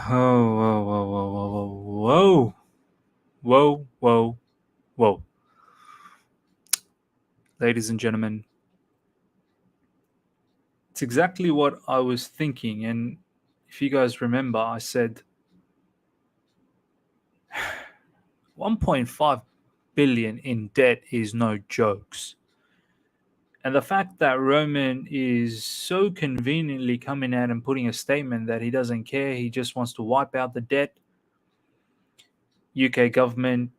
Oh, whoa, whoa, whoa, whoa, whoa, whoa, whoa, whoa. Ladies and gentlemen, it's exactly what I was thinking. And if you guys remember, I said 1.5 billion in debt is no jokes. And the fact that Roman is so conveniently coming out and putting a statement that he doesn't care, he just wants to wipe out the debt, UK government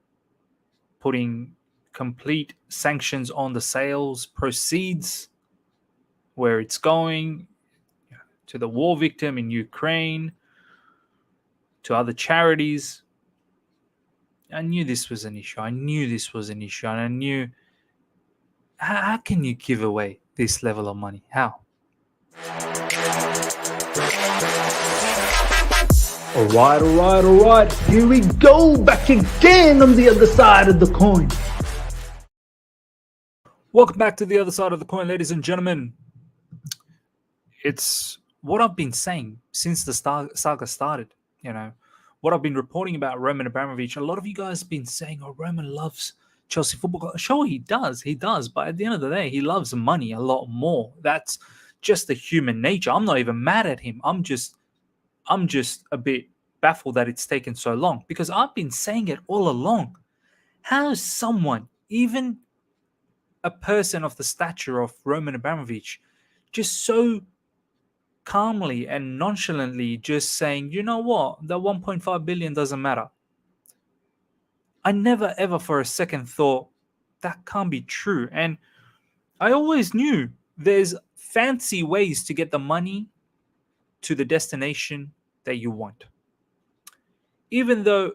putting complete sanctions on the sales proceeds, where it's going, to the war victim in Ukraine, to other charities. I knew this was an issue. And I knew, how can you give away this level of money? How? All right. Here we go, back again on the other side of the coin. Welcome back to the other side of the coin, ladies and gentlemen. It's what I've been saying since the saga started. What I've been reporting about Roman Abramovich. A lot of you guys have been saying, "Oh, Roman loves Chelsea Football." Sure, he does. But at the end of the day, he loves money a lot more. That's just the human nature. I'm not even mad at him. I'm just a bit baffled that it's taken so long, because I've been saying it all along. How is someone, even a person of the stature of Roman Abramovich, just so calmly and nonchalantly just saying, you know what, the 1.5 billion doesn't matter? I never ever for a second thought that can't be true. And I always knew there's fancy ways to get the money to the destination that you want. Even though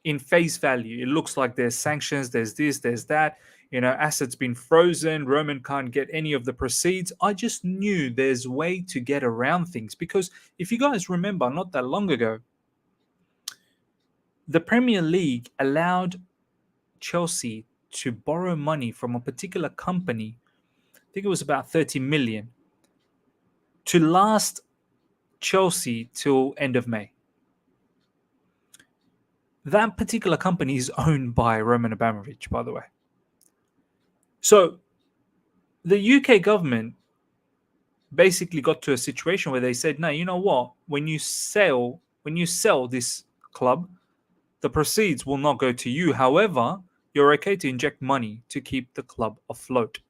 in face value, it looks like there's sanctions, there's this, there's that, assets been frozen, Roman can't get any of the proceeds. I just knew there's a way to get around things, because if you guys remember, not that long ago, the Premier League allowed Chelsea to borrow money from a particular company. I think it was about 30 million to last Chelsea till end of May. That particular company is owned by Roman Abramovich, by the way. So the UK government basically got to a situation where they said, no, you know what? When you sell this club, the proceeds will not go to you. However, you're okay to inject money to keep the club afloat.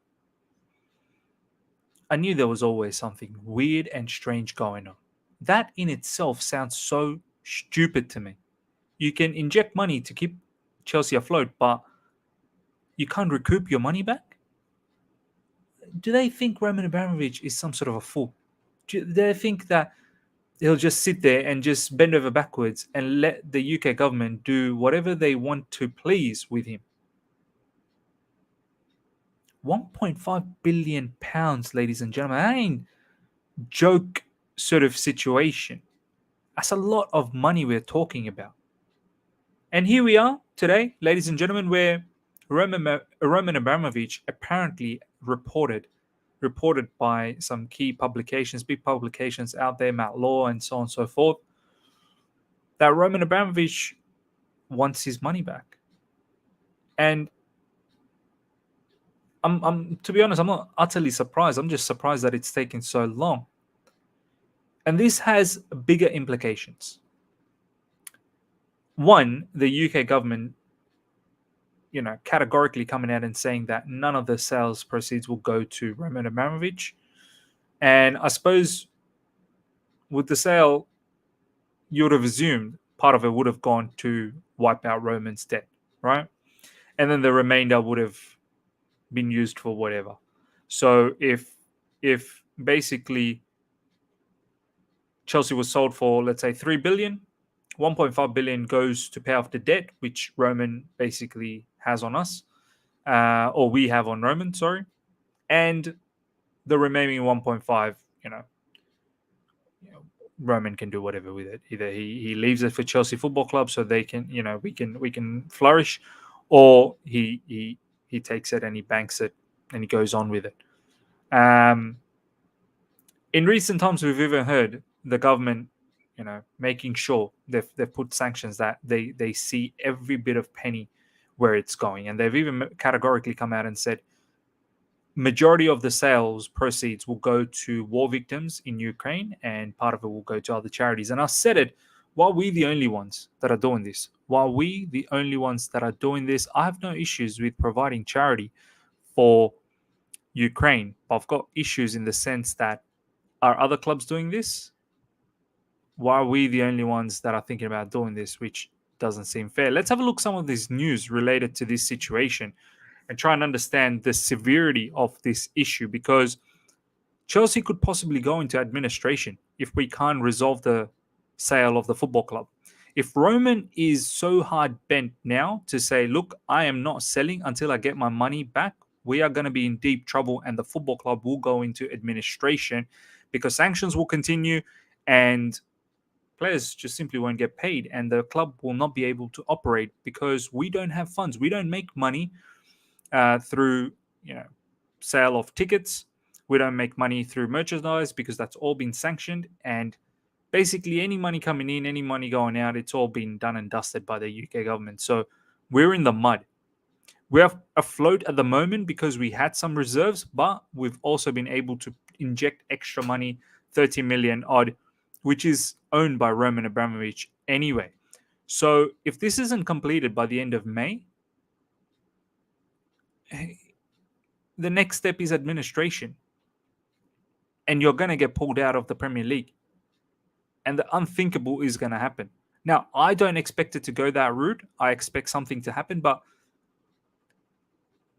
I knew there was always something weird and strange going on. That in itself sounds so stupid to me. You can inject money to keep Chelsea afloat, but you can't recoup your money back? Do they think Roman Abramovich is some sort of a fool? Do they think that he'll just sit there and just bend over backwards and let the UK government do whatever they want to please with him? 1.5 billion pounds, ladies and gentlemen. That ain't joke sort of situation. That's a lot of money we're talking about. And here we are today, ladies and gentlemen, where Roman Abramovich apparently reported by some key publications, big publications out there, Matt Law and so on and so forth, that Roman Abramovich wants his money back. And I'm to be honest, I'm not utterly surprised. I'm just surprised that it's taken so long. And this has bigger implications. One, the UK government, categorically coming out and saying that none of the sales proceeds will go to Roman Abramovich. And I suppose with the sale, you would have assumed part of it would have gone to wipe out Roman's debt, right? And then the remainder would have been used for whatever. So if basically Chelsea was sold for, let's say, 3 billion, 1.5 billion goes to pay off the debt, which Roman basically has on us, or we have on Roman, sorry. And the remaining 1.5, Roman can do whatever with it. Either he leaves it for Chelsea Football Club so they can, we can flourish, or he takes it and he banks it and he goes on with it. In recent times, we've even heard the government, making sure they've put sanctions that they see every bit of penny where it's going. And they've even categorically come out and said majority of the sales proceeds will go to war victims in Ukraine, and part of it will go to other charities. And I said it, while we the only ones that are doing this, I have no issues with providing charity for Ukraine. But I've got issues in the sense that, are other clubs doing this? Why are we the only ones that are thinking about doing this, which doesn't seem fair? Let's have a look at some of this news related to this situation and try and understand the severity of this issue, because Chelsea could possibly go into administration if we can't resolve the sale of the football club. If Roman is so hard bent now to say, look, I am not selling until I get my money back, we are going to be in deep trouble, and the football club will go into administration because sanctions will continue and players just simply won't get paid, and the club will not be able to operate because we don't have funds. We don't make money through sale of tickets. We don't make money through merchandise because that's all been sanctioned. And basically any money coming in, any money going out, it's all been done and dusted by the UK government. So we're in the mud. We're afloat at the moment because we had some reserves, but we've also been able to inject extra money, 30 million odd, which is owned by Roman Abramovich anyway. So if this isn't completed by the end of May, the next step is administration. And you're going to get pulled out of the Premier League. And the unthinkable is going to happen. Now, I don't expect it to go that route. I expect something to happen. But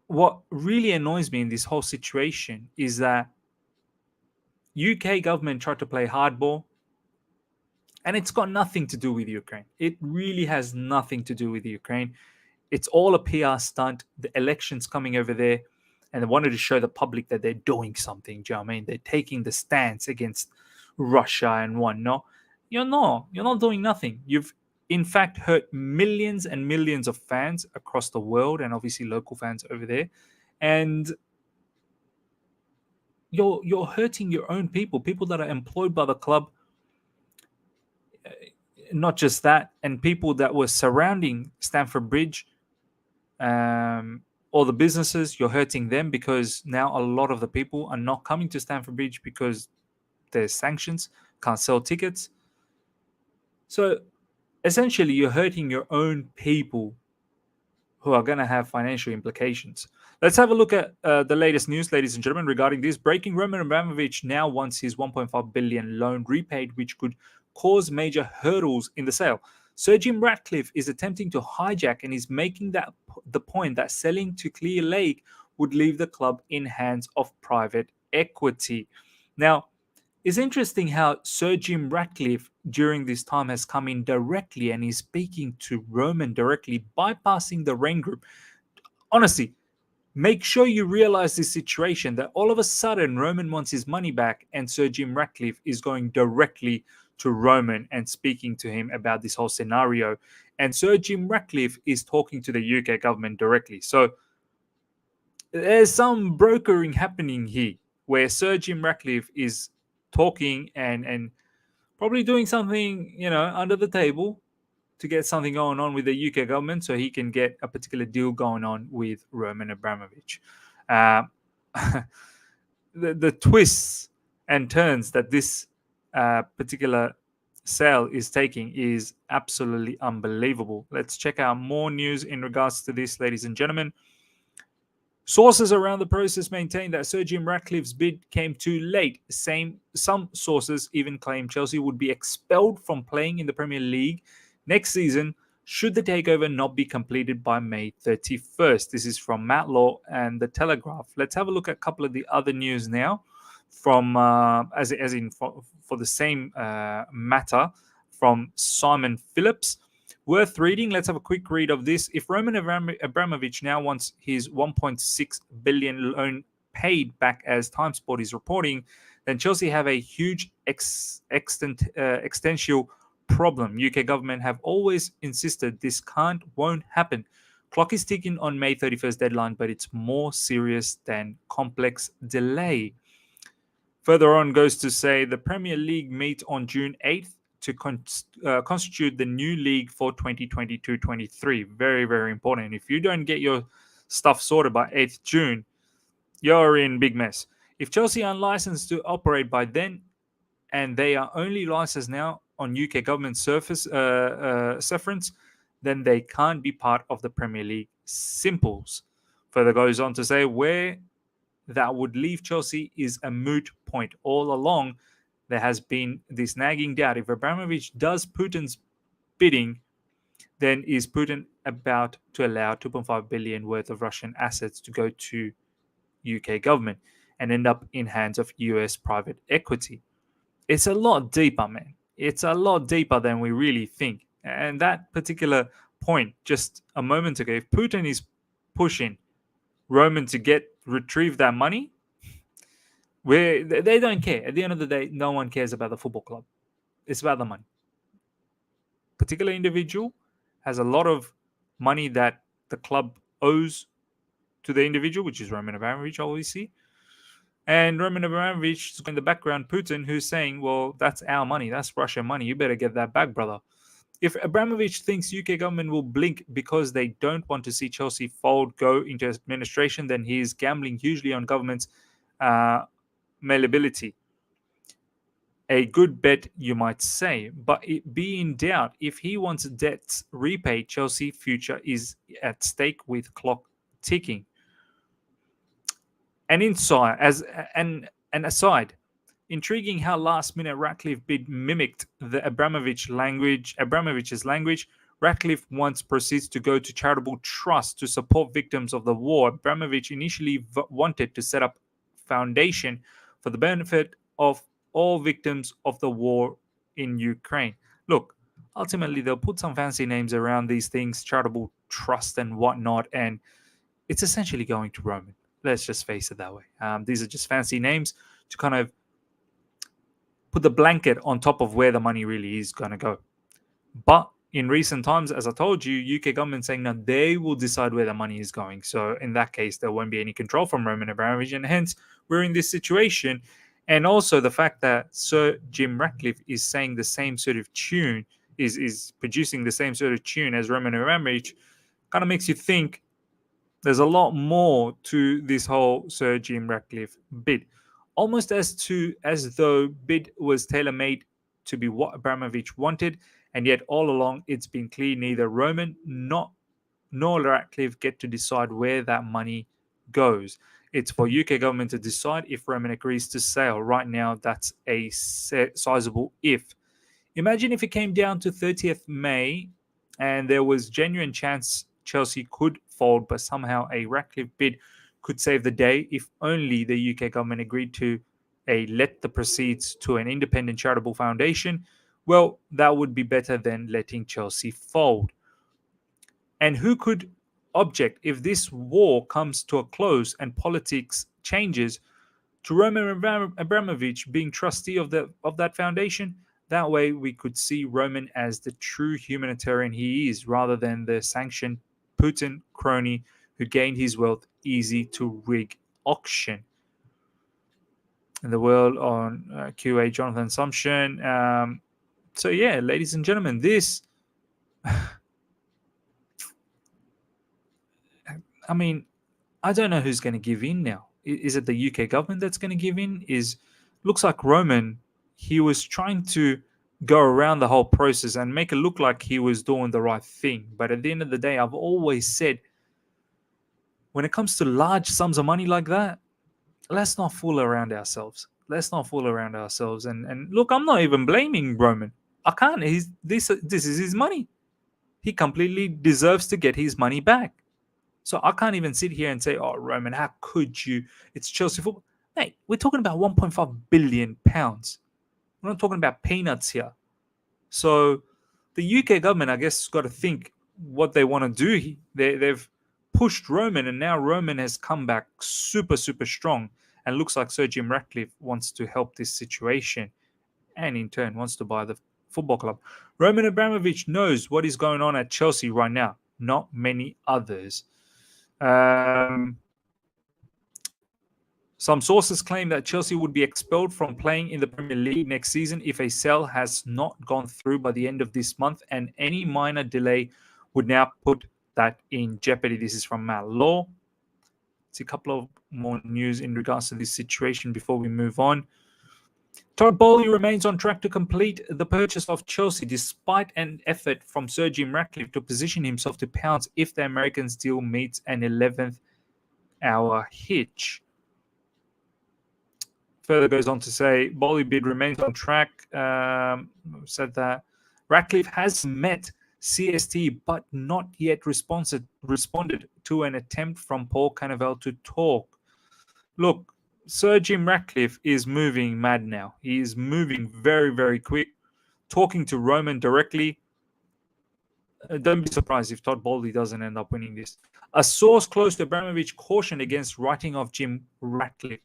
what really annoys me in this whole situation is that UK government tried to play hardball. And it's got nothing to do with Ukraine. It really has nothing to do with Ukraine. It's all a PR stunt. The election's coming over there. And they wanted to show the public that they're doing something. Do you know what I mean? They're taking the stance against Russia and whatnot. You're not doing nothing. You've in fact hurt millions and millions of fans across the world, and obviously local fans over there. And you're hurting your own people that are employed by the club. Not just that, and people that were surrounding Stamford Bridge, all the businesses, you're hurting them because now a lot of the people are not coming to Stamford Bridge because there's sanctions, can't sell tickets. So essentially, you're hurting your own people who are going to have financial implications. Let's have a look at the latest news, ladies and gentlemen, regarding this. Breaking: Roman Abramovich now wants his 1.5 billion loan repaid, which could cause major hurdles in the sale. Sir Jim Ratcliffe is attempting to hijack and is making that the point that selling to Clear Lake would leave the club in hands of private equity. Now, it's interesting how Sir Jim Ratcliffe during this time has come in directly and is speaking to Roman directly, bypassing the Rain Group. Honestly, make sure you realize this situation, that all of a sudden Roman wants his money back and Sir Jim Ratcliffe is going directly to Roman and speaking to him about this whole scenario. And Sir Jim Ratcliffe is talking to the UK government directly. So there's some brokering happening here where Sir Jim Ratcliffe is talking and probably doing something, under the table to get something going on with the UK government so he can get a particular deal going on with Roman Abramovich. The twists and turns that this particular sale is taking is absolutely unbelievable. Let's check out more news in regards to this, ladies and gentlemen. Sources around the process maintain that Sir Jim Ratcliffe's bid came too late. Some sources even claim Chelsea would be expelled from playing in the Premier League next season should the takeover not be completed by May 31st. This is from Matt Law and The Telegraph. Let's have a look at a couple of the other news now from for the same matter from Simon Phillips. Worth reading. Let's have a quick read of this. If Roman Abramovich now wants his 1.6 billion loan paid back, as TimeSport is reporting, then Chelsea have a huge existential problem. UK government have always insisted this won't happen. Clock is ticking on May 31st deadline, but it's more serious than complex delay. Further on goes to say the Premier League meet on June 8th to constitute the new league for 2022-23. Very, very important. If you don't get your stuff sorted by 8th June, you're in big mess. If Chelsea are licensed to operate by then, and they are only licensed now on UK government sufferance, then they can't be part of the Premier League. Simples. Further goes on to say where that would leave Chelsea is a moot point. All along, there has been this nagging doubt. If Abramovich does Putin's bidding, then is Putin about to allow 2.5 billion worth of Russian assets to go to UK government and end up in hands of US private equity? It's a lot deeper, man. It's a lot deeper than we really think. And that particular point, just a moment ago, if Putin is pushing Roman to retrieve that money, where they don't care. At the end of the day, no one cares about the football club. It's about the money. Particular individual has a lot of money that the club owes to the individual, which is Roman Abramovich, obviously. And Roman Abramovich is in the background, Putin, who's saying, well, that's our money. That's Russian money. You better get that back, brother. If Abramovich thinks UK government will blink because they don't want to see Chelsea fold, go into administration, then he is gambling hugely on government's malleability. A good bet, you might say, but it be in doubt. If he wants debts repaid, Chelsea future is at stake with clock ticking. And aside, intriguing how last-minute Ratcliffe bid mimicked the Abramovich's language. Ratcliffe wants proceeds to go to charitable trust to support victims of the war. Abramovich initially wanted to set up foundation for the benefit of all victims of the war in Ukraine. Look, ultimately they'll put some fancy names around these things, charitable trust and whatnot, and it's essentially going to Roman. Let's just face it that way. These are just fancy names to kind of put the blanket on top of where the money really is going to go. But in recent times, as I told you, UK government saying now they will decide where the money is going. So in that case, there won't be any control from Roman Abramovich, and hence we're in this situation. And also the fact that Sir Jim Ratcliffe is saying the same sort of tune, is producing the same sort of tune as Roman Abramovich, kind of makes you think there's a lot more to this whole Sir Jim Ratcliffe bid. Almost as though bid was tailor-made to be what Abramovich wanted, and yet all along it's been clear neither Roman nor Ratcliffe get to decide where that money goes. It's for UK government to decide if Roman agrees to sale. Right now, that's a sizable if. Imagine if it came down to 30th May and there was genuine chance Chelsea could fold, but somehow a Ratcliffe bid could save the day if only the UK government agreed to let the proceeds to an independent charitable foundation. Well, that would be better than letting Chelsea fold. And who could object if this war comes to a close and politics changes to Roman Abramovich being trustee of that foundation? That way we could see Roman as the true humanitarian he is, rather than the sanctioned Putin crony who gained his wealth easy to rig auction. In the world on QA Jonathan Sumption. So yeah, ladies and gentlemen, this I mean, I don't know who's going to give in now. Is it the UK government that's going to give in? Looks like Roman, he was trying to go around the whole process and make it look like he was doing the right thing. But at the end of the day, I've always said, when it comes to large sums of money like that, let's not fool around ourselves. And look, I'm not even blaming Roman. I can't. This is his money. He completely deserves to get his money back. So I can't even sit here and say, oh, Roman, how could you? It's Chelsea football. Mate, we're talking about £1.5 billion. We're not talking about peanuts here. So the UK government, I guess, has got to think what they want to do. They've pushed Roman, and now Roman has come back super, super strong. And looks like Sir Jim Ratcliffe wants to help this situation and in turn wants to buy the football club. Roman Abramovich knows what is going on at Chelsea right now. Not many others. Some sources claim that Chelsea would be expelled from playing in the Premier League next season if a sale has not gone through by the end of this month, and any minor delay would now put that in jeopardy. This is from Matt Law. It's a couple of more news in regards to this situation before we move on. Todd Bowley remains on track to complete the purchase of Chelsea despite an effort from Sir Jim Ratcliffe to position himself to pounce if the Americans deal meets an 11th hour hitch. Further goes on to say Bowley bid remains on track. Said that Ratcliffe has met CST but not yet responded to an attempt from Paul Canavel to talk. Look, Sir Jim Ratcliffe is moving mad now. He is moving very, very quick, talking to Roman directly. Don't be surprised if Todd Bowley doesn't end up winning this. A source close to Abramovich cautioned against writing off Jim Ratcliffe,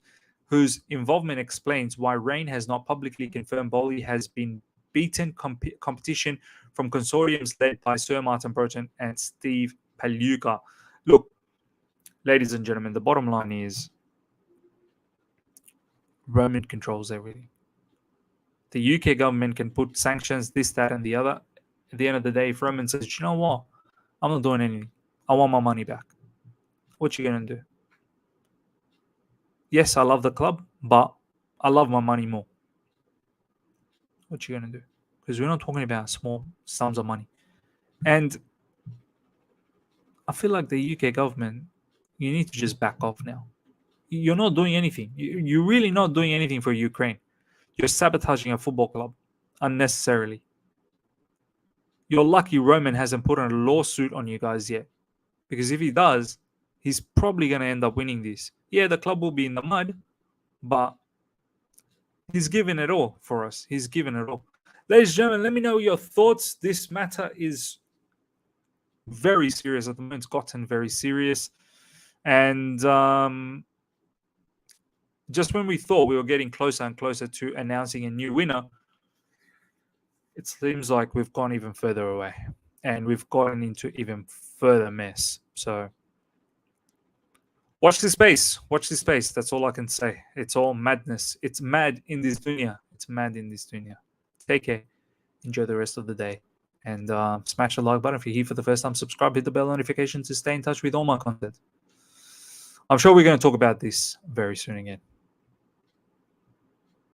whose involvement explains why Rain has not publicly confirmed Bowley has been beaten competition from consortiums led by Sir Martin Burton and Steve Paluca. Look, ladies and gentlemen, the bottom line is Roman controls everything. The UK government can put sanctions, this, that, and the other. At the end of the day, if Roman says, you know what, I'm not doing anything, I want my money back, what you going to do? Yes, I love the club, but I love my money more. What you going to do? Because we're not talking about small sums of money. And I feel like the UK government, you need to just back off now. You're not doing anything. You're really not doing anything for Ukraine. You're sabotaging a football club unnecessarily. You're lucky Roman hasn't put on a lawsuit on you guys yet. Because if he does, he's probably going to end up winning this. Yeah, the club will be in the mud, but he's given it all for us. He's given it all. Ladies and gentlemen, let me know your thoughts. This matter is very serious at the moment. It's gotten very serious. And just when we thought we were getting closer and closer to announcing a new winner, it seems like we've gone even further away. And we've gotten into even further mess. So watch this space. Watch this space. That's all I can say. It's all madness. It's mad in this dunya. It's mad in this dunya. Take care. Enjoy the rest of the day. And smash the like button if you're here for the first time. Subscribe, hit the bell notification to stay in touch with all my content. I'm sure we're going to talk about this very soon again.